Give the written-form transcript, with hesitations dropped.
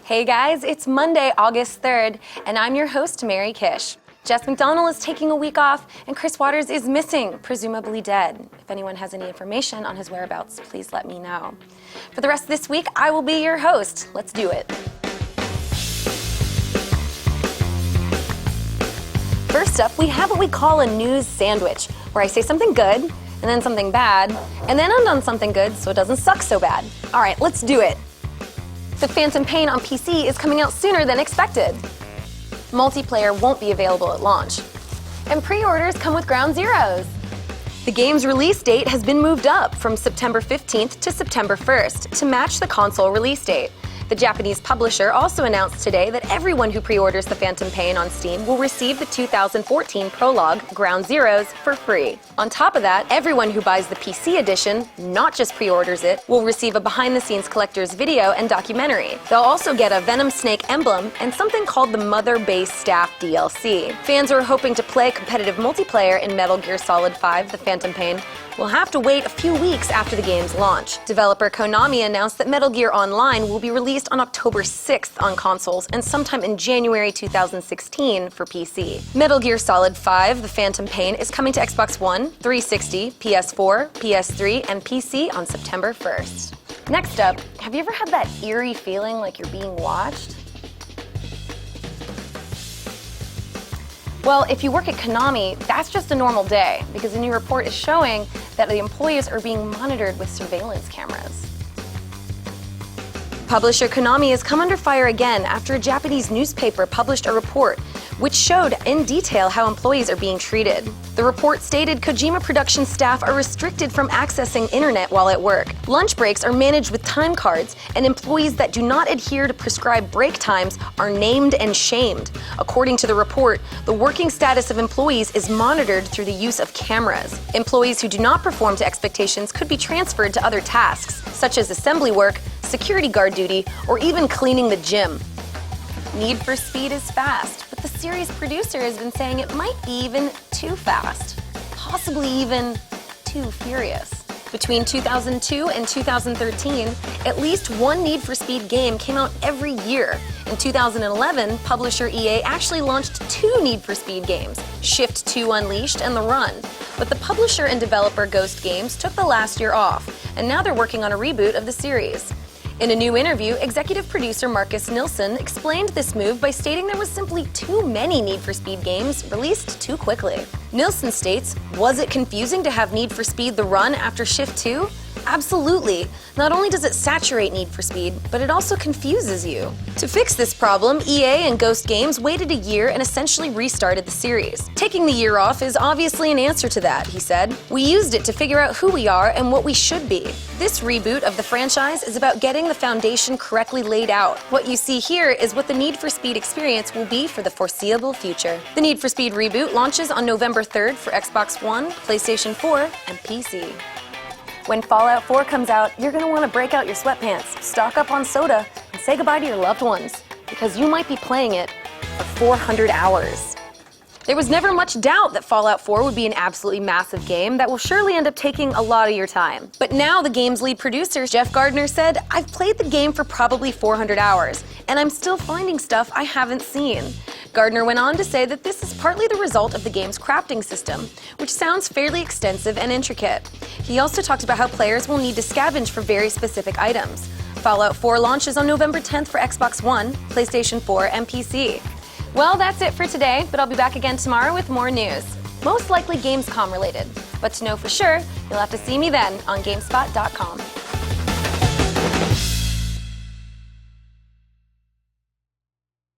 Hey guys, it's Monday, August 3rd, and I'm your host, Mary Kish. Jess McDonald is taking a week off, and Chris Waters is missing, presumably dead. If anyone has any information on his whereabouts, please let me know. For the rest of this week, I will be your host. Let's do it. First up, we have what we call a news sandwich, where I say something good, and then something bad, and then end on something good so it doesn't suck so bad. All right, let's do it. The Phantom Pain on PC is coming out sooner than expected. Multiplayer won't be available at launch. And pre-orders come with Ground Zeroes. The game's release date has been moved up from September 15th to September 1st to match the console release date. The Japanese publisher also announced today that everyone who pre-orders The Phantom Pain on Steam will receive the 2014 prologue, Ground Zeroes, for free. On top of that, everyone who buys the PC edition, not just pre-orders it, will receive a behind-the-scenes collector's video and documentary. They'll also get a Venom Snake emblem and something called the Mother Base Staff DLC. Fans who are hoping to play competitive multiplayer in Metal Gear Solid 5: The Phantom Pain will have to wait a few weeks after the game's launch. Developer KONAMI announced that Metal Gear Online will be released on October 6th on consoles and sometime in January 2016 for PC. Metal Gear Solid 5: The Phantom Pain is coming to Xbox One, 360, PS4, PS3, and PC on September 1st. Next up, have you ever had that eerie feeling like you're being watched? Well, if you work at Konami, that's just a normal day, because a new report is showing that the employees are being monitored with surveillance cameras. Publisher Konami has come under fire again after a Japanese newspaper published a report which showed in detail how employees are being treated. The report stated Kojima production staff are restricted from accessing internet while at work. Lunch breaks are managed with time cards, and employees that do not adhere to prescribed break times are named and shamed. According to the report, the working status of employees is monitored through the use of cameras. Employees who do not perform to expectations could be transferred to other tasks, such as assembly work, security guard duty, or even cleaning the gym. Need for Speed is fast, but the series producer has been saying it might be even too fast, possibly even too furious. Between 2002 and 2013, at least one Need for Speed game came out every year. In 2011, publisher EA actually launched 2 Need for Speed games, Shift 2 Unleashed and The Run. But the publisher and developer Ghost Games took the last year off, and now they're working on a reboot of the series. In a new interview, executive producer Marcus Nilsson explained this move by stating there was simply too many Need for Speed games released too quickly. Nilsson states, "Was it confusing to have Need for Speed The Run after Shift 2? Absolutely. Not only does it saturate Need for Speed, but it also confuses you." To fix this problem, EA and Ghost Games waited a year and essentially restarted the series. "Taking the year off is obviously an answer to that," he said. "We used it to figure out who we are and what we should be." This reboot of the franchise is about getting the foundation correctly laid out. What you see here is what the Need for Speed experience will be for the foreseeable future. The Need for Speed reboot launches on November 3rd for Xbox One, PlayStation 4, and PC. When Fallout 4 comes out, you're going to want to break out your sweatpants, stock up on soda, and say goodbye to your loved ones, because you might be playing it for 400 hours. There was never much doubt that Fallout 4 would be an absolutely massive game that will surely end up taking a lot of your time. But now the game's lead producer, Jeff Gardner, said, "I've played the game for probably 400 hours, and I'm still finding stuff I haven't seen." Gardner went on to say that this is partly the result of the game's crafting system, which sounds fairly extensive and intricate. He also talked about how players will need to scavenge for very specific items. Fallout 4 launches on November 10th for Xbox One, PlayStation 4, and PC. Well, that's it for today, but I'll be back again tomorrow with more news. Most likely Gamescom related. But to know for sure, you'll have to see me then on GameSpot.com.